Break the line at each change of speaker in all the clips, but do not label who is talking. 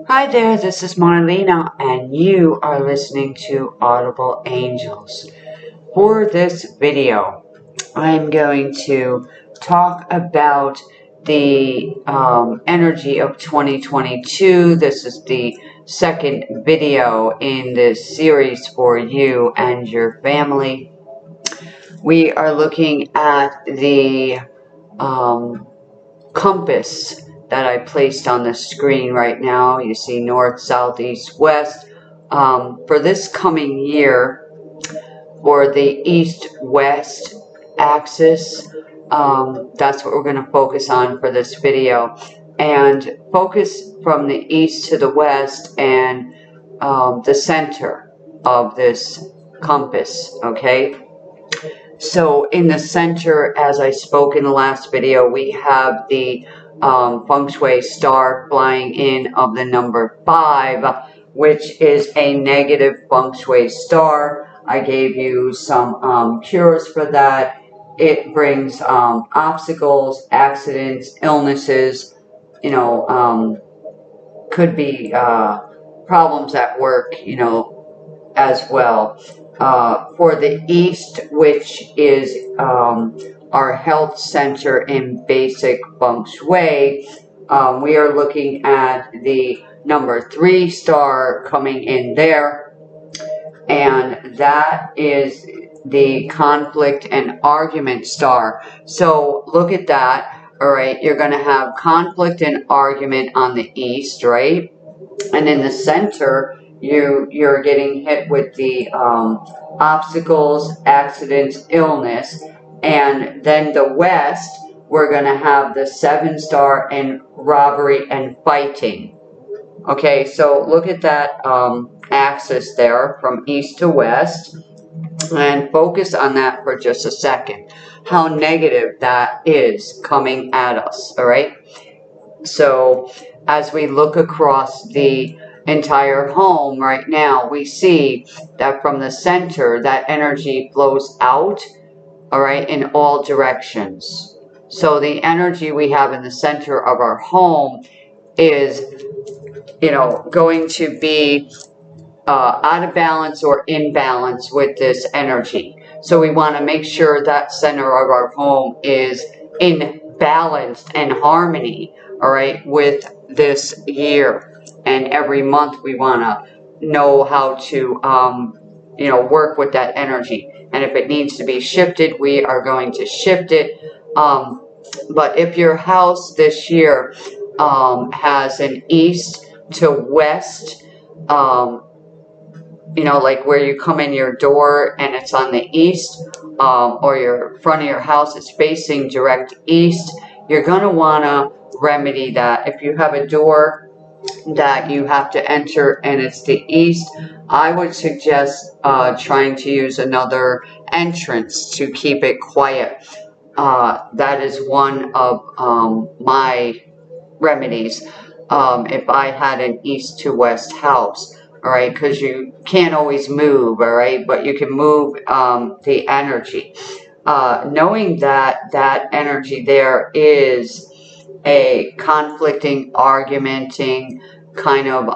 Hi there, this is Marlena, and you are listening to Audible Angels. For this video, I'm going to talk about the energy of 2022. This is the second video in this series for you and your family. We are looking at the compass that I placed on the screen right now. You see north, south, east, west. For this coming year, for the east-west axis, that's what we're going to focus on for this video. And focus from the east to the west and the center of this compass, okay? So in the center, as I spoke in the last video, we have the Feng Shui star flying in of the number 5, which is a negative Feng Shui star. I gave you some cures for that. It brings obstacles, accidents, illnesses, you know, could be problems at work, you know, as well. For the east, which is our health center in basic Feng Shui, we are looking at the number 3 star coming in there, and that is the conflict and argument star. So look at that. All right, you're going to have conflict and argument on the east, right? And in the center, you're getting hit with the obstacles, accidents, illness. And then the west, we're going to have the 7 star and robbery and fighting. Okay, so look at that axis there from east to west and focus on that for just a second. How negative that is coming at us, all right? So as we look across the entire home right now, we see that from the center, that energy flows out, all right, in all directions. So the energy we have in the center of our home is, you know, going to be out of balance or in balance with this energy. So we want to make sure that center of our home is in balance and harmony, all right, with this year. And every month we want to know how to, you know, work with that energy. And if it needs to be shifted, we are going to shift it. But if your house this year has an east to west, you know, like where you come in your door and it's on the east, or your front of your house is facing direct east, you're going to want to remedy that. If you have a door that you have to enter and it's the east, I would suggest trying to use another entrance to keep it quiet. That is one of my remedies if I had an east to west house. All right, because you can't always move, all right, but you can move the energy. Knowing that that energy there is a conflicting, argumenting kind of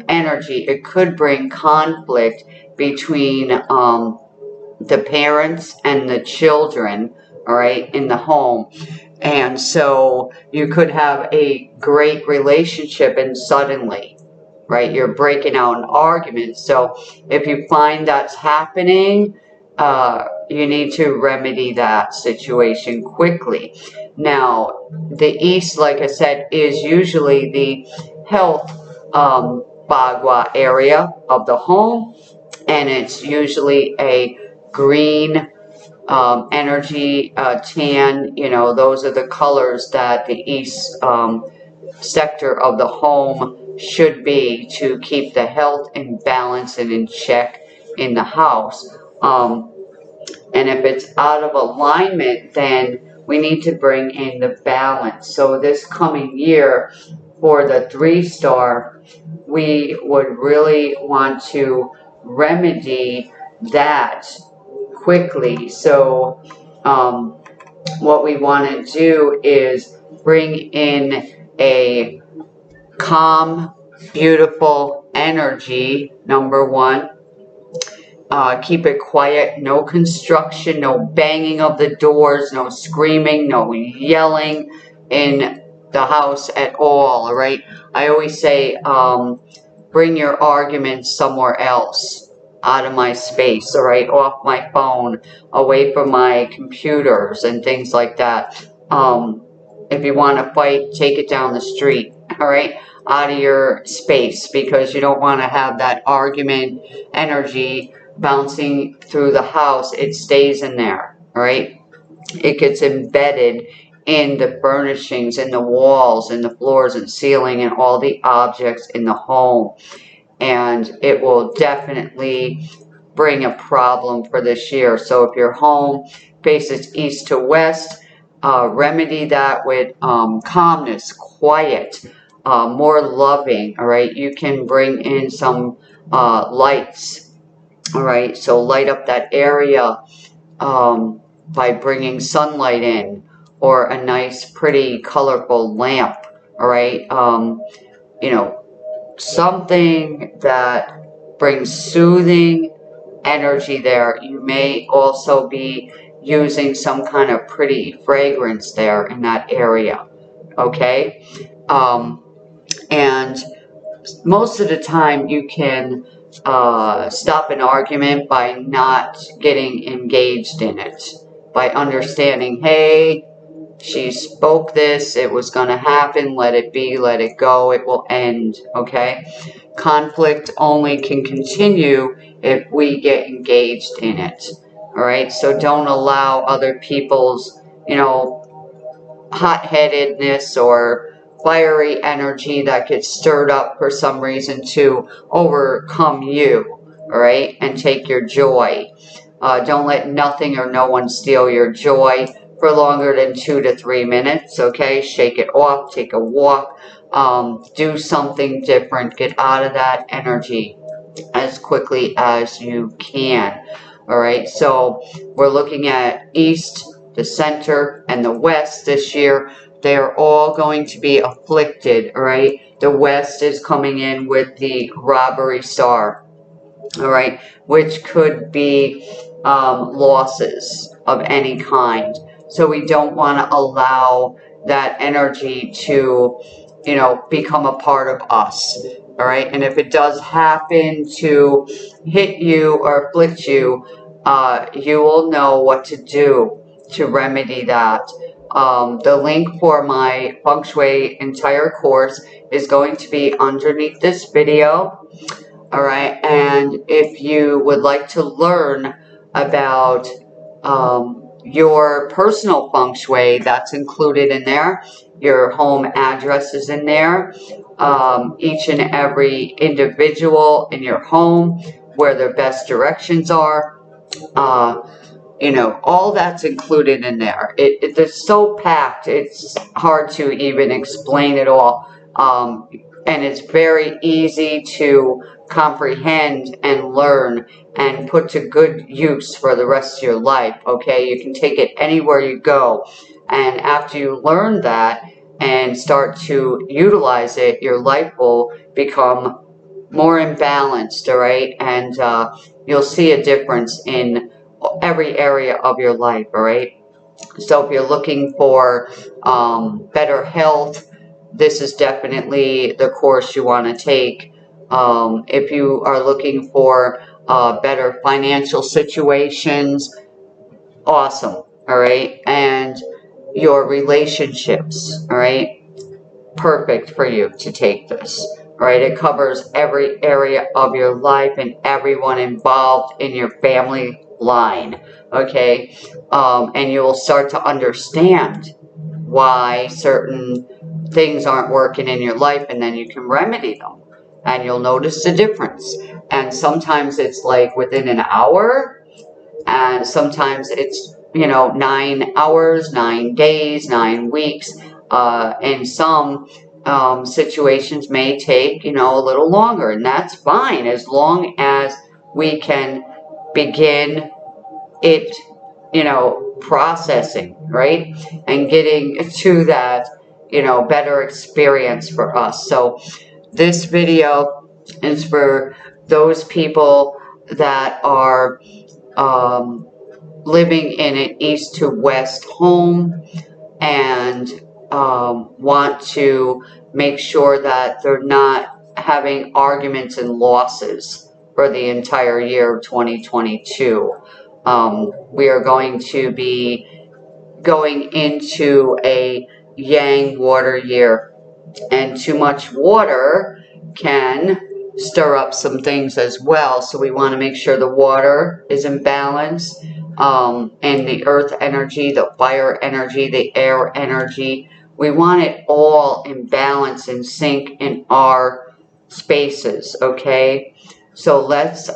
energy, it could bring conflict between the parents and the children, all right, in the home. And so you could have a great relationship and suddenly, right, you're breaking out an argument. So if you find that's happening, you need to remedy that situation quickly. Now, the east, like I said, is usually the health bagua area of the home, and it's usually a green energy, tan, you know, those are the colors that the east sector of the home should be to keep the health in balance and in check in the house. And if it's out of alignment, then we need to bring in the balance. So this coming year for the 3 star, we would really want to remedy that quickly. So what we want to do is bring in a calm, beautiful energy, number one. Keep it quiet, no construction, no banging of the doors, no screaming, no yelling in the house at all right? I always say, bring your arguments somewhere else, out of my space, all right? Off my phone, away from my computers and things like that. If you want to fight, take it down the street, all right? Out of your space, because you don't want to have that argument energy bouncing through the house. It stays in there, all right? It gets embedded in the furnishings, in the walls, in the floors and ceiling, and all the objects in the home. And it will definitely bring a problem for this year. So if your home faces east to west, remedy that with calmness, quiet, more loving, all right? You can bring in some lights, all right? So light up that area by bringing sunlight in, or a nice, pretty, colorful lamp, all right? You know, something that brings soothing energy there. You may also be using some kind of pretty fragrance there in that area, okay? And most of the time you can stop an argument by not getting engaged in it, by understanding, hey, she spoke this, it was going to happen, let it be, let it go, it will end, okay? Conflict only can continue if we get engaged in it, all right? So don't allow other people's, you know, hot-headedness or fiery energy that gets stirred up for some reason to overcome you, all right? And take your joy. Don't let nothing or no one steal your joy for longer than 2 to 3 minutes, okay? Shake it off, take a walk, do something different, get out of that energy as quickly as you can, all right? So we're looking at east, the center, and the west this year. They're all going to be afflicted, all right? The west is coming in with the robbery star, all right, which could be losses of any kind. So we don't want to allow that energy to, you know, become a part of us, all right? And if it does happen to hit you or afflict you, you will know what to do to remedy that. The link for my Feng Shui entire course is going to be underneath this video. All right, and if you would like to learn about your personal Feng Shui, that's included in there. Your home address is in there. Each and every individual in your home, where their best directions are. You know, all that's included in there. It's so packed, it's hard to even explain it all. And it's very easy to comprehend and learn and put to good use for the rest of your life, okay? You can take it anywhere you go. And after you learn that and start to utilize it, your life will become more imbalanced, all right? And you'll see a difference in every area of your life, all right? So if you're looking for better health, this is definitely the course you want to take. If you are looking for better financial situations, awesome, all right? And your relationships, all right? Perfect for you to take this, all right? It covers every area of your life and everyone involved in your family line, okay? And you will start to understand why certain things aren't working in your life, and then you can remedy them, and you'll notice the difference. And sometimes it's like within an hour, and sometimes it's, you know, 9 hours, 9 days, 9 weeks, and some situations may take, you know, a little longer, and that's fine as long as we can begin it, you know, processing, right? And getting to that better experience for us. So this video is for those people that are living in an east to west home and want to make sure that they're not having arguments and losses for the entire year of 2022. We are going to be going into a yang water year, and too much water can stir up some things as well. So we want to make sure the water is in balance, and the earth energy, the fire energy, the air energy. We want it all in balance and sync in our spaces, okay? So let's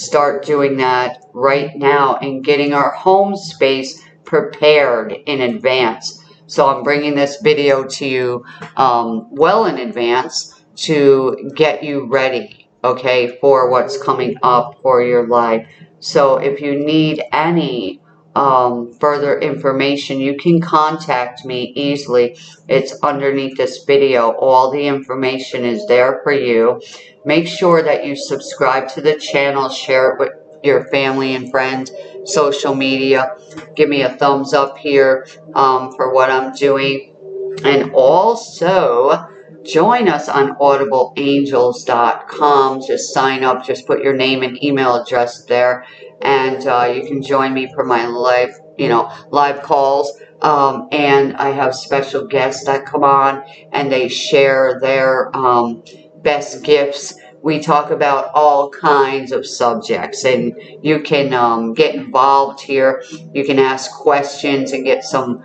start doing that right now and getting our home space prepared in advance. So I'm bringing this video to you well in advance to get you ready, okay, for what's coming up for your life. So if you need any further information, you can contact me easily. It's underneath this video. All the information is there for you. Make sure that you subscribe to the channel, share it with your family and friends, social media. Give me a thumbs up here for what I'm doing. And also join us on audibleangels.com. Just sign up, just put your name and email address there, and you can join me for my live calls. And I have special guests that come on and they share their best gifts. We talk about all kinds of subjects, and you can get involved here. You can ask questions and get some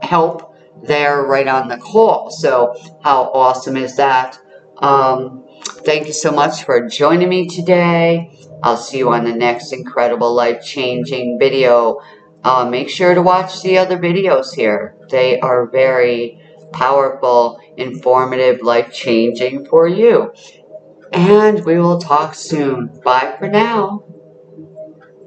help there right on the call. So how awesome is that? Thank you so much for joining me today. I'll see you on the next incredible life-changing video. Make sure to watch the other videos here. They are very powerful, informative, life-changing for you. And we will talk soon. Bye for now.